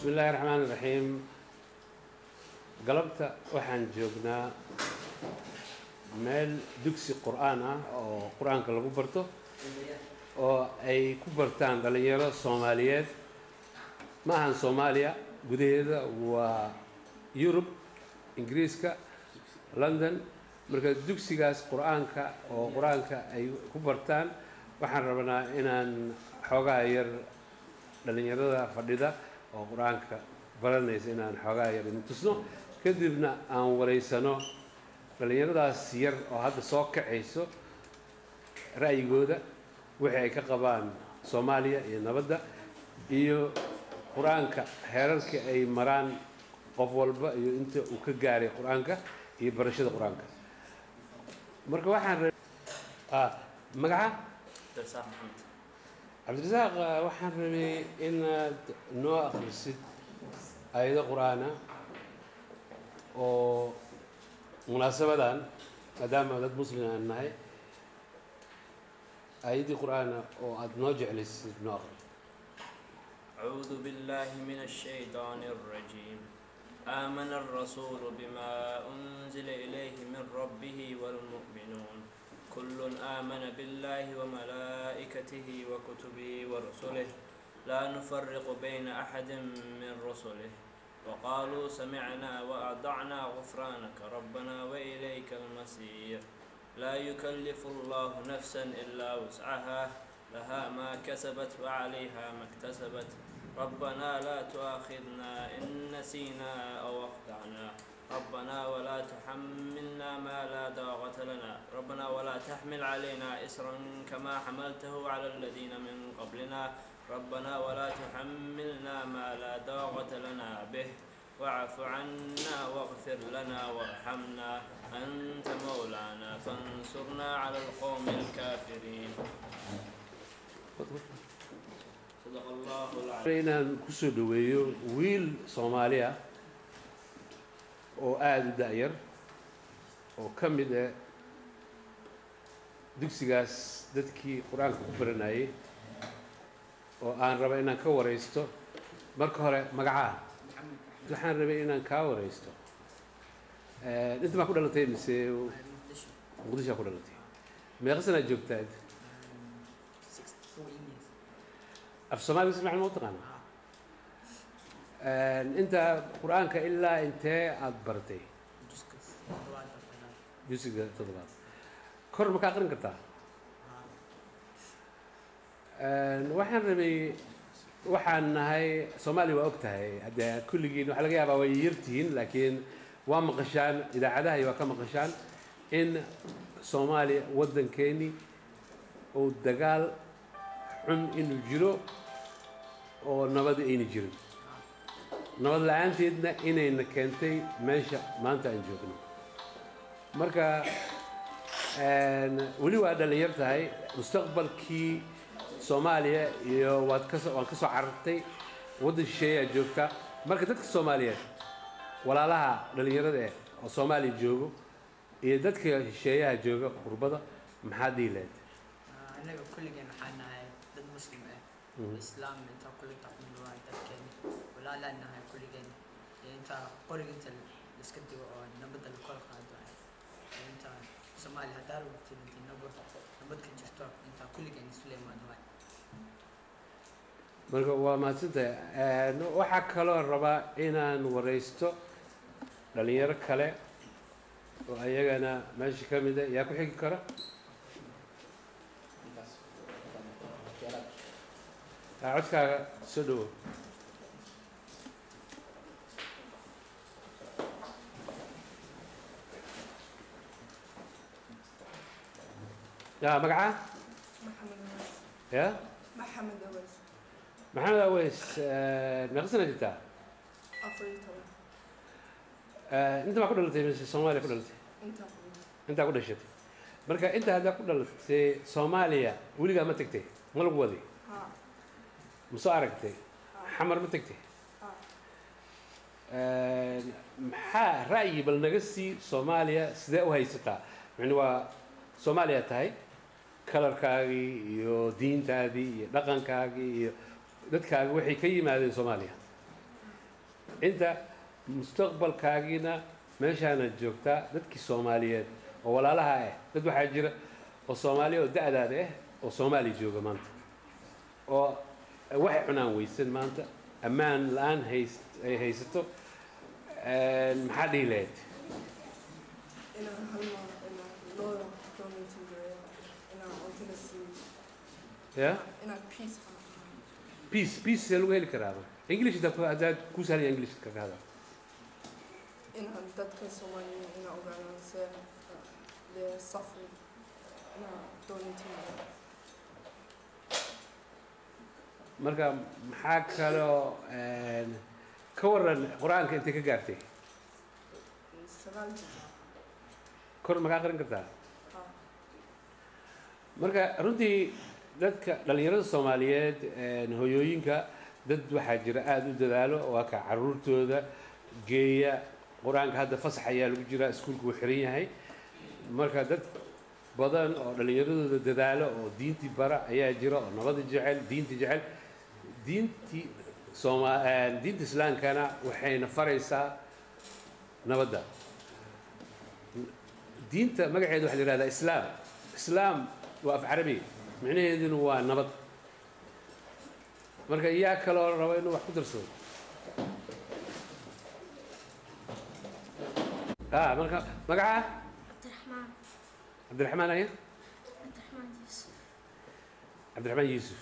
بسم الله الرحمن الرحيم. قلبت وحن جوجنا مال دكسي قرآن أو قرآن كلا كبرته أو أي كبرتان دليرة صوماليات معهن صوماليا جديدة ويوروب إنجليزكا لندن مركز دكسي جاس قرآن كا أو قرآن كا أي كبرتان وحن ربنا إن حوجا ير دليرة فديدا أو قرآن كا برنيس إن حوجا ير نتصنو كذبنا أن وريسانو دليرة سير أو هذا سوق عيسو رأي جودة وحي كقبان صوماليا ينبدا iyo quraanka heerarka ay maraan qof walba iyo inta uu ka gaaray quraanka iyo barashada quraanka marka waxaan magaca Abdirasaaq waxaan rabay in noo akhrisid ayada quraana oo munaasabadan maadaama dad muslim aan nahay ayadi quraana oo aad noo jeclaysid noo akhri أعوذ بالله من الشيطان الرجيم آمن الرسول بما أنزل إليه من ربه والمؤمنون كل آمن بالله وملائكته وكتبه ورسله لا نفرق بين أحد من رسله وقالوا سمعنا وأطعنا غفرانك ربنا وإليك المصير لا يكلف الله نفسا إلا وسعها لها ما كسبت وعليها ما اكتسبت ربنا لا تؤاخذنا إن نسينا أو أخطأنا ربنا ولا تحملنا ما لا طاقة لنا ربنا ولا تحمل علينا إصرا كما حملته على الذين من قبلنا ربنا ولا تحملنا ما لا طاقة لنا به واعف عنا واغفر لنا وارحمنا أنت مولانا فانصرنا على القوم الكافرين صدق الله العظيم. إن كسر دويو ويل صوماليا أو آد داير أو كم ده دكسيجاس دتكي قرآن كبرناي أو أنا ربنا كوريستو مركورة مجاعة نحن ربنا كوريستو أنت ما كنا نتين نسيو مقدش أقول لك ما يغسل الجبتاد في الصومال بسمع الموطن أنت قرآنك إلا أنت أدبرتي جزء تضبط كل مكان كرتا وحن ربي وحن هاي صومالي وقتها هذا كل جيل وحلاقي أبغى ويرتين لكن ومقشان إذا عداه يوكم مقشان إن صومالي ودن كيني ودقال عن إنه جرو أو نبض إنه جرو نبض الآن تيدنا إنه كنتي ماشى ما أنت أنجوكنا مركا ولي واحد اللي يرتاي مستقبل كي صوماليا يو واتكسو عرفتي ود الشيء جوكا مركا تدك الصوماليات ولا لها اللي يرده الصومالي جوجو يدك الشيء جوجا قربضة محدي لاد أنا كل جن حنا ضد مسلم الإسلام أنت كل تقوم بواحد كن ولا لا إنها كل جن أنت قرق أنت السكت ونبض الكل خاطر أنت سومالي هدار وقت أنت نبض كنجرتوا أنت كل جن سليمان واحد marka waa maasanta waxa kale oo raba inaan wareysto dhalinyaro kale oo ayagana meesha kamid ah yaa ku xigi kara codkaaga soo dhawo yaa magaca يا محمد أويس محمد أويس ما سنة جبتها؟ أفريقيا أنت ما كنا لتي الصوماليا كنا لتي أنت كنا شتي مركا أنت هذا كنا لتي صوماليا ولي ما تكتي ما لو ودي مساركتي حمر ما تكتي maxaa ra'yi bal naga sii Soomaaliya sidee u haysataa yani waa Soomaaliya tahay kalarkaagii iyo diintaadii iyo dhaqankaagii iyo dadkaaga waxay ka yimaadeen Soomaaliya أنت مستقبل كاجينا ماشي أنا جوكتا دتك الصوماليات ولا لها إيه دت بحاجة الصومالية ودع ده وصومالي جوجا مانت وواحد عنا ويسن مانت أمان الآن هيستو محدي ليت إن هلما إن لورا كوميتي إن أنتنا سي يا إن بيس سلوه الكلام إنجليش ده كوسالي إنجليش كهذا إن دتك سومالي إن أوغانا سير لصفر إن دونيتي marka maxaa kaloo ka waran qur-aanka intay ka gaartay سغال kor ma ka aqrin kartaa marka runtii dadka dhalinyarada Soomaaliyeed hooyooyinka dad waxaa jira aad u dadaalo waa ka caruurtooda geeya qur-aanka hadda fasax ayaa lagu jira iskuulku wuu xiran yahay marka dad badan oo dhalinyaradooda dadaalo oo diintii bara ayaa jira oo nabada jecel diinta jecel diintii diinta islaamkana waxayna faraysaa nabadda diinta magaceedu waxa la yiraahdaa islaam waa af carabi macnaheeduna waa nabad marka yaa kaloo rabo inuu wax ku darsado marka magaca عبد الرحمن أيه؟ عبد الرحمن يوسف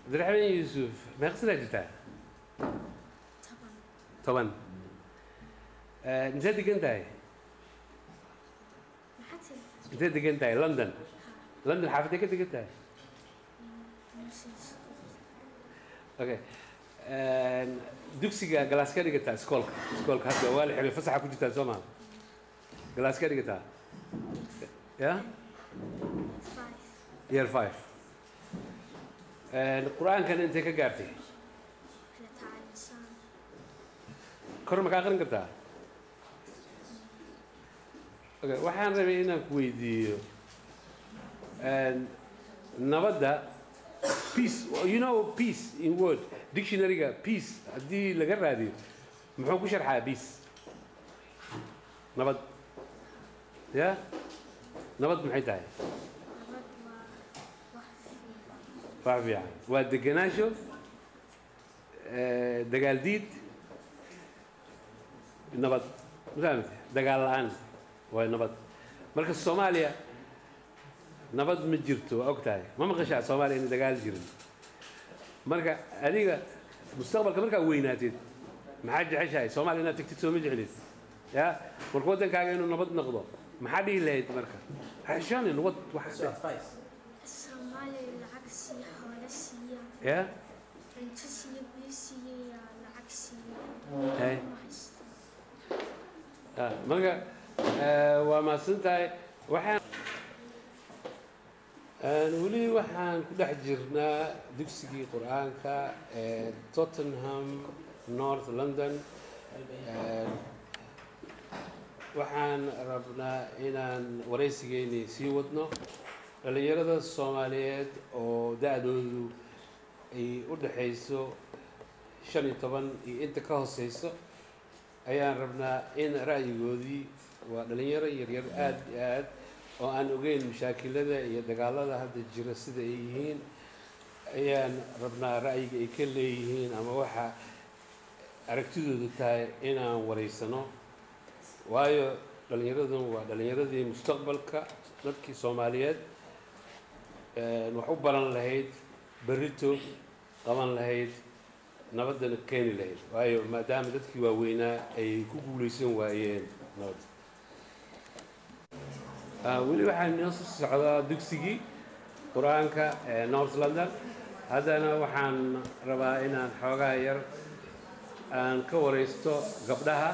عبد الرحمن يوسف ما يقصد أجتها طبعا نزلت أنت هاي نزلت أنت هاي لندن حافتك أنت هاي أوكي دوكسي جلاسكاري قتها سكولك هذا والي حلو فسحة كنت زمان جلاسكاري قتها Yeah? 5 Year 5 القرآن كان أنت كجارتي كرم كأخرين كتاه Okay وحنا ربينا كويديو نبضة peace you know peace in word dictionary كا peace دي لقرا دي محوك شرحها peace نبض yeah نبض maxay tahay wax fiican waa degenaansho dagaal diid nabad fahmtay dagaal la'aan waa nabad marka Soomaaliya nabad ma jirto waa ogtahay ma maqashaa Soomaaliya in dagaal jirin marka adiga mustaqbalka marka weynaatid maxaa jeceshahay Soomaaliya inaad tagtid soo ma jeclid ya marka wadankaaga inuu nabad noqdo maxaa dhihi lahayd marka عشان الوضع واحد الصومالي العكسي حوالسية يا فرنسية بيسية العكسية هاي مرقى وما سنتاي وحن نقولي وحن كل حجرنا دكسي قرآن كا توتنهام نورث لندن waxaan rabnaa inaan waraysigeeni sii wadno dhalinyarada Soomaaliyeed oo da'doodu ay u dhaxayso 15 iyo inta ka hooseyso ayaan rabnaa in ra'yigoodii waa dhalinyaro yaryar aad iyo aad oo aan ogeyn mashaakilada iyo dagaalada hadda jira sida ay yihiin ayaan rabnaa ra'yiga ay ka leeyihiin ama waxa aragtidoodu tahay inaan waraysano waayo dhalinyaraduna waa dhalinyaradii mustaqbalka dadkii Soomaaliyeed wax u baran lahayd berrito qaban lahayd nabadana keeni lahayd waayo maadaama dadkii waaweynaa ay ku guuleysan waayeen nabad weli waxaan inoo soo socdaa dugsigii qur-aanka North London haddana waxaan rabaa inaan xoogaa yar aan ka waraysto gabdhaha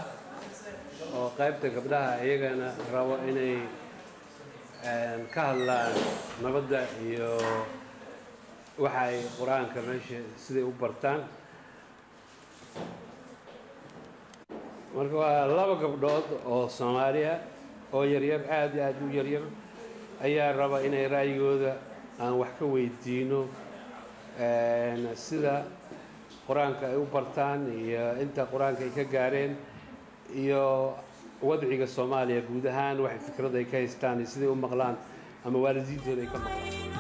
oo qaybta gabdhaha iyagana rabo inay ka hadlaan nabadda iyo waxa ay qur-aanka meesha siday u bartaan marka waa laba gabdhood oo Soomaaliya oo yaryar aad iyo aad u yaryar ayaa raba inay ra'yigooda aan wax ka weydiino sida quraanka ay u bartaan iyo inta quraanka ay ka gaareen iyo wadciga Soomaaliya guud ahaan wax fikrad ay ka haystaan sidii u maqlaan ama waalidiintooda ay ka maqlaan